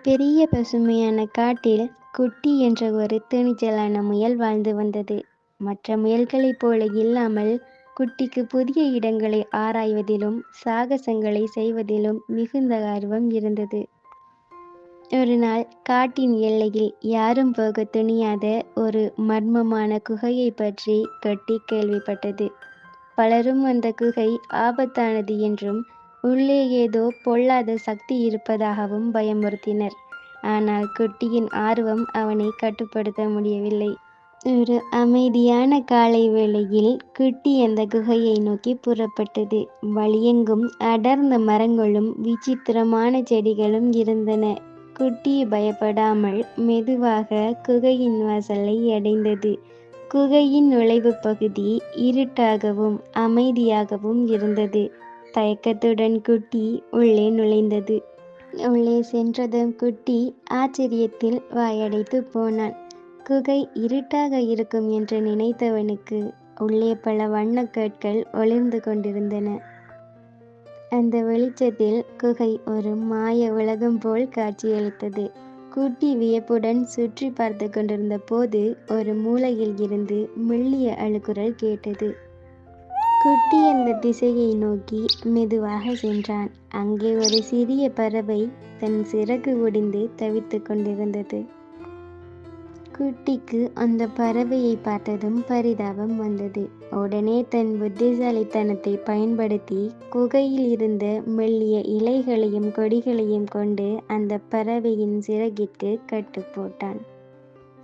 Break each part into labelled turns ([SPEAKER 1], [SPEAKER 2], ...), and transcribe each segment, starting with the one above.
[SPEAKER 1] பெரிய பசுமையான காட்டில் குட்டி என்ற ஒரு துணிச்சலான முயல் வாழ்ந்து வந்தது. மற்ற முயல்களைப் போல இல்லாமல், குட்டிக்கு புதிய இடங்களை ஆராய்வதிலும் சாகசங்களை செய்வதிலும் மிகுந்த ஆர்வம் இருந்தது. ஒரு நாள் காட்டின் எல்லையில் யாரும் போக துணியாத ஒரு மர்மமான குகையை பற்றி குட்டி கேள்விப்பட்டது. பலரும் அந்த குகை ஆபத்தானது என்றும் உள்ளே ஏதோ பொல்லாத சக்தி இருப்பதாகவும் பயமுறுத்தினர். ஆனால் குட்டியின் ஆர்வம் அவனை கட்டுப்படுத்த முடியவில்லை. ஒரு அமைதியான காலை வேளையில் குட்டி அந்த குகையை நோக்கி புறப்பட்டது. வழியெங்கும் அடர்ந்த மரங்களும் விசித்திரமான செடிகளும் இருந்தன. குட்டி பயப்படாமல் மெதுவாக குகையின் வாசலை அடைந்தது. குகையின் நுழைவு பகுதி இருட்டாகவும் அமைதியாகவும் இருந்தது. தயக்கத்துடன் குட்டி உள்ளே நுழைந்தது. உள்ளே சென்றதும் குட்டி ஆச்சரியத்தில் வாயடைத்து போனான். குகை இருட்டாக இருக்கும் என்று நினைத்தவனுக்கு உள்ளே பல வண்ணக்கற்கள் ஒளிர்ந்து கொண்டிருந்தன. அந்த வெளிச்சத்தில் குகை ஒரு மாய உலகம் போல் காட்சியளித்தது. குட்டி வியப்புடன் சுற்றி பார்த்து கொண்டிருந்த போது ஒரு மூலையில் இருந்து மெல்லிய அழுகுரல் கேட்டது. குட்டி அந்த திசையை நோக்கி மெதுவாக சென்றான். அங்கே ஒரு சிறிய பறவை தன் சிறகு ஒடிந்து தவித்துக் கொண்டிருந்தது. குட்டிக்கு அந்த பறவையை பார்த்ததும் பரிதாபம் வந்தது. உடனே தன் புத்திசாலித்தனத்தை பயன்படுத்தி குகையில் இருந்த மெல்லிய இலைகளையும் கொடிகளையும் கொண்டு அந்த பறவையின் சிறகிற்கு கட்டு போட்டான்.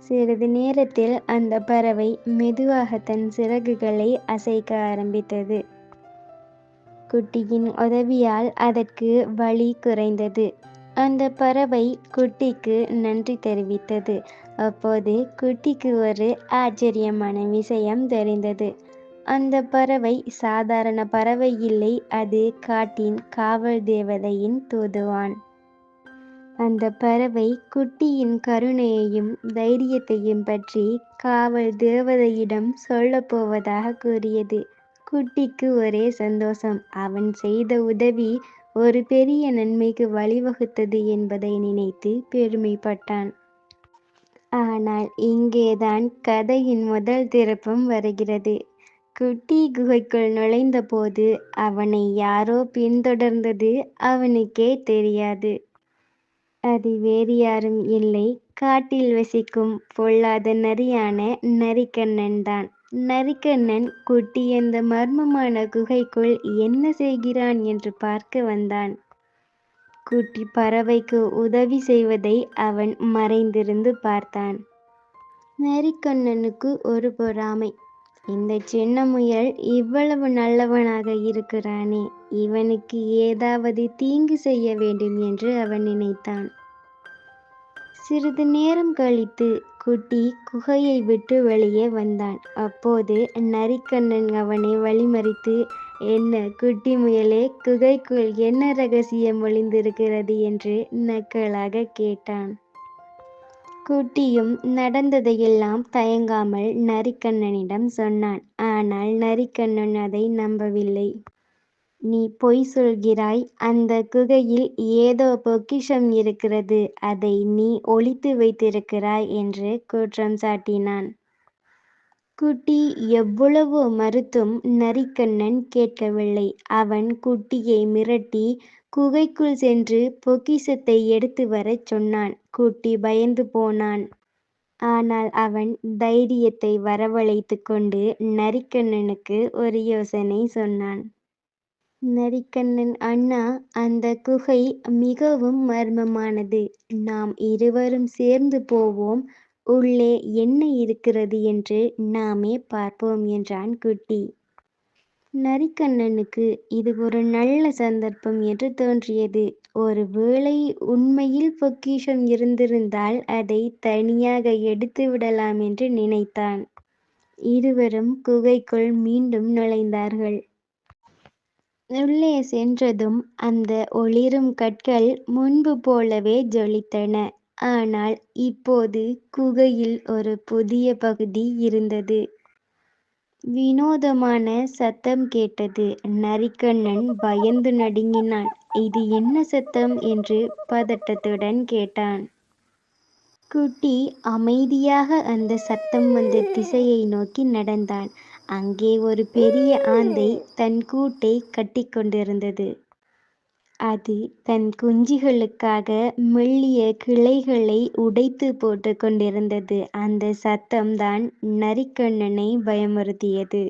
[SPEAKER 1] சிறிது நேரத்தில் அந்த பறவை மெதுவாக தன் சிறகுகளை அசைக்க ஆரம்பித்தது. குட்டியின் உதவியால் அதற்கு வலி குறைந்தது. அந்த பறவை குட்டிக்கு நன்றி தெரிவித்தது. அப்போது குட்டிக்கு ஒரு ஆச்சரியமான விஷயம் தெரிந்தது. அந்த பறவை சாதாரண பறவை இல்லை, அது காட்டின் காவல் தேவதையின் தூதுவான். அந்த பறவை குட்டியின் கருணையையும் தைரியத்தையும் பற்றி காவல் தேவதையிடம் சொல்லப்போவதாக கூறியது. குட்டிக்கு ஒரே சந்தோஷம். அவன் செய்த உதவி ஒரு பெரிய நன்மைக்கு வழிவகுத்தது என்பதை நினைத்து பெருமைப்பட்டான். ஆனால் இங்கேதான் கதையின் முதல் திருப்பம் வருகிறது. குட்டி குகைக்குள் நுழைந்த போது அவனை யாரோ பின்தொடர்ந்தது அவனுக்கே தெரியாது. அது வேறு யாரும் இல்லை, காட்டில் வசிக்கும் பொல்லாத நரியான நரிக்கண்ணன் தான். நரிக்கண்ணன் குட்டி அந்த மர்மமான குகைக்குள் என்ன செய்கிறான் என்று பார்க்க வந்தான். குட்டி பறவைக்கு உதவி செய்வதை அவன் மறைந்திருந்து பார்த்தான். நரிக்கண்ணனுக்கு ஒரு பொறாமை. இந்த சின்ன முயல் இவ்வளவு நல்லவனாக இருக்கிறானே, இவனுக்கு ஏதாவது தீங்கு செய்ய வேண்டும் என்று அவன் நினைத்தான். சிறிது நேரம் கழித்து குட்டி குகையை விட்டு வெளியே வந்தான். அப்போது நரிக்கண்ணன் அவனை வழிமறித்து, என்ன குட்டி முயலே, குகைக்குள் என்ன ரகசியம் ஒளிந்திருக்கிறது என்று நக்கலாக கேட்டான். குட்டியும் நடந்ததையெல்லாம் தயங்காமல் நரிக்கண்ணனிடம் சொன்னான். ஆனால் நரிக்கண்ணன் அதை நம்பவில்லை. நீ பொய் சொல்கிறாய், அந்த குகையில் ஏதோ பொக்கிஷம் இருக்கிறது, அதை நீ ஒளித்து வைத்திருக்கிறாய் என்று குற்றம் சாட்டினான். குட்டி எவ்வளவோ மறுத்தும் நரிக்கண்ணன் கேட்கவில்லை. அவன் குட்டியை மிரட்டி குகைக்குள் சென்று பொக்கிஷத்தை எடுத்து வரச் சொன்னான். குட்டி பயந்து போனான். ஆனால் அவன் தைரியத்தை வரவழைத்து கொண்டு நரிக்கண்ணனுக்கு ஒரு யோசனை சொன்னான். நரிக்கண்ணன் அண்ணா, அந்த குகை மிகவும் மர்மமானது. நாம் இருவரும் சேர்ந்து போவோம், உள்ளே என்ன இருக்கிறது என்று நாமே பார்ப்போம் என்றான் குட்டி. நரிக்கண்ணனுக்கு இது ஒரு நல்ல சந்தர்ப்பம் என்று தோன்றியது. ஒருவேளை உண்மையில் பொக்கிஷம் இருந்திருந்தால் அதை தனியாக எடுத்து விடலாம் என்று நினைத்தான். இருவரும் குகைக்குள் மீண்டும் நுழைந்தார்கள். உள்ளே சென்றதும் அந்த ஒளிரும் கற்கள் முன்பு போலவே ஜொலித்தன. ஆனால் இப்போது குகையில் ஒரு புதிய பகுதி இருந்தது. வினோதமான சத்தம் கேட்டது. நரிக்கண்ணன் பயந்து நடுங்கினான். இது என்ன சத்தம் என்று பதட்டத்துடன் கேட்டான். குட்டி அமைதியாக அந்த சத்தம் வந்த திசையை நோக்கி நடந்தான். அங்கே ஒரு பெரிய ஆந்தை தன் கூட்டை கட்டிக்கொண்டிருந்தது. அது தன் குஞ்சுகளுக்காக மெல்லிய கிளைகளை உடைத்து போட்டு கொண்டிருந்தது. அந்த சத்தம்தான் நரிக்கண்ணனை பயமுறுத்தியது.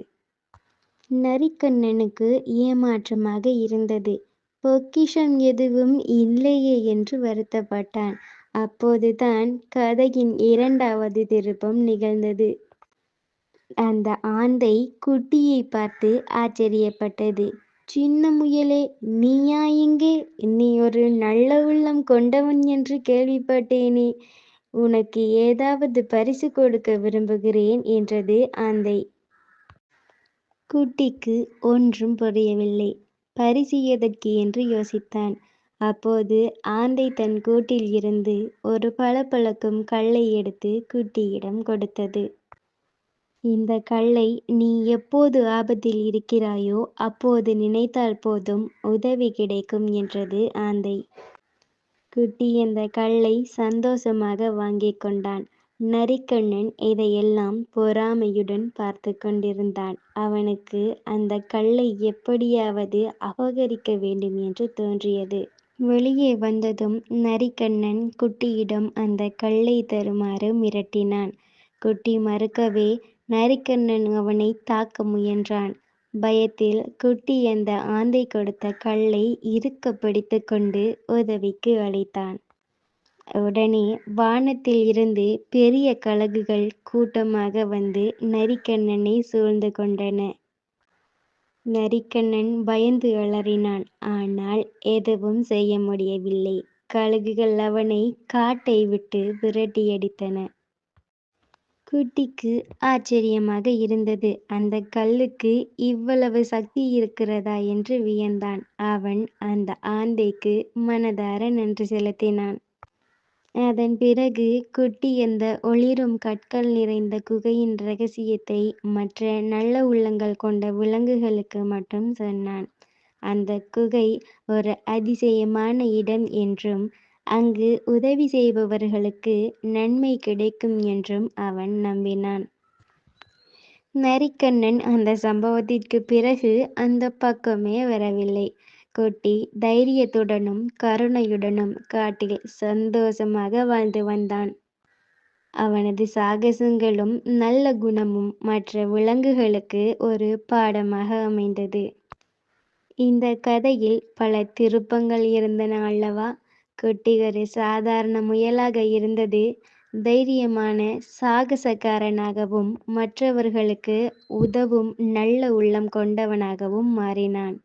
[SPEAKER 1] நரிக்கண்ணனுக்கு ஏமாற்றமாக இருந்தது. பொக்கிஷம் எதுவும் இல்லையே என்று வருத்தப்பட்டான். அப்போதுதான் கதையின் 2வது திருப்பம் நிகழ்ந்தது. அந்த ஆந்தை குட்டியை பார்த்து ஆச்சரியப்பட்டது. சின்ன முயலே, நீயா இங்கே? நீ ஒரு நல்ல உள்ளம் கொண்டவன் என்று கேள்விப்பட்டேனே. உனக்கு ஏதாவது பரிசு கொடுக்க விரும்புகிறேன் என்றது ஆந்தை. குட்டிக்கு ஒன்றும் புரியவில்லை. பரிசு எதற்கு என்று யோசித்தான். அப்போது ஆந்தை தன் கூட்டில் இருந்து ஒரு பளபளக்கும் கல்லை எடுத்து குட்டியிடம் கொடுத்தது. இந்த கல்லை நீ எப்போது ஆபத்தில் இருக்கிறாயோ அப்போது நினைத்தால் போதும் உதவி கிடைக்கும் என்றது ஆந்தை. குட்டி அந்த கல்லை சந்தோஷமாக வாங்கிக் கொண்டான். நரிக்கண்ணன் இதையெல்லாம் பொறாமையுடன் பார்த்து கொண்டிருந்தான். அவனுக்கு அந்த கல்லை எப்படியாவது அபகரிக்க வேண்டும் என்று தோன்றியது. வெளியே வந்ததும் நரிக்கண்ணன் குட்டியிடம் அந்த கல்லை தருமாறு மிரட்டினான். குட்டி மறுக்கவே நரிக்கண்ணன் அவனை தாக்க முயன்றான். பயத்தில் குட்டி அந்த ஆந்தை கொடுத்த கல்லை இறுக்க பிடித்து கொண்டு உதவிக்கு அழைத்தான். உடனே வானத்தில் இருந்து பெரிய கழுகுகள் கூட்டமாக வந்து நரிக்கண்ணனை சூழ்ந்து கொண்டன. நரிக்கண்ணன் பயந்து அலறினான். ஆனால் எதுவும் செய்ய முடியவில்லை. கழுகுகள் அவனை காட்டை விட்டு விரட்டியடித்தன. குட்டிக்கு ஆச்சரியமாக இருந்தது. அந்த கல்லுக்கு இவ்வளவு சக்தி இருக்கிறதா என்று வியந்தான். அவன் அந்த ஆந்தைக்கு மனதார நன்றி செலுத்தினான். அதன் பிறகு குட்டி அந்த ஒளிரும் கற்கள் நிறைந்த குகையின் ரகசியத்தை மற்ற நல்ல உள்ளங்கள் கொண்ட விலங்குகளுக்கு மட்டும் சொன்னான். அந்த குகை ஒரு அதிசயமான இடம் என்றும் அங்கு உதவி செய்பவர்களுக்கு நன்மை கிடைக்கும் என்றும் அவன் நம்பினான். நரிக்கண்ணன் அந்த சம்பவத்திற்கு பிறகு அந்த பக்கமே வரவில்லை. குட்டி தைரியத்துடனும் கருணையுடனும் காட்டில் சந்தோஷமாக வாழ்ந்து வந்தான். அவனது சாகசங்களும் நல்ல குணமும் மற்ற விலங்குகளுக்கு ஒரு பாடமாக அமைந்தது. இந்த கதையில் பல திருப்பங்கள் இருந்தன அல்லவா? குட்டி ஒரு சாதாரண முயலாக இருந்தது தைரியமான சாகசக்காரனாகவும் மற்றவர்களுக்கு உதவும் நல்ல உள்ளம் கொண்டவனாகவும் மாறினான்.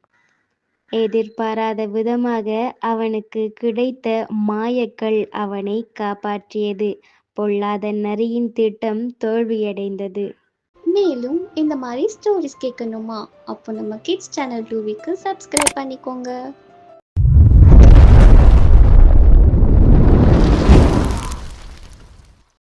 [SPEAKER 1] எதிர்பாராத விதமாக அவனுக்கு கிடைத்த மாயக்கல் அவனை காப்பாற்றியது. பொல்லாத நரியின் திட்டம் தோல்வியடைந்தது.
[SPEAKER 2] மேலும் இந்த மாதிரி ஸ்டோரிஸ் கேட்கணுமா? அப்போ நம்ம கிட்ஸ் சேனல் 2 சப்ஸ்கிரைப் பண்ணிக்கோங்க.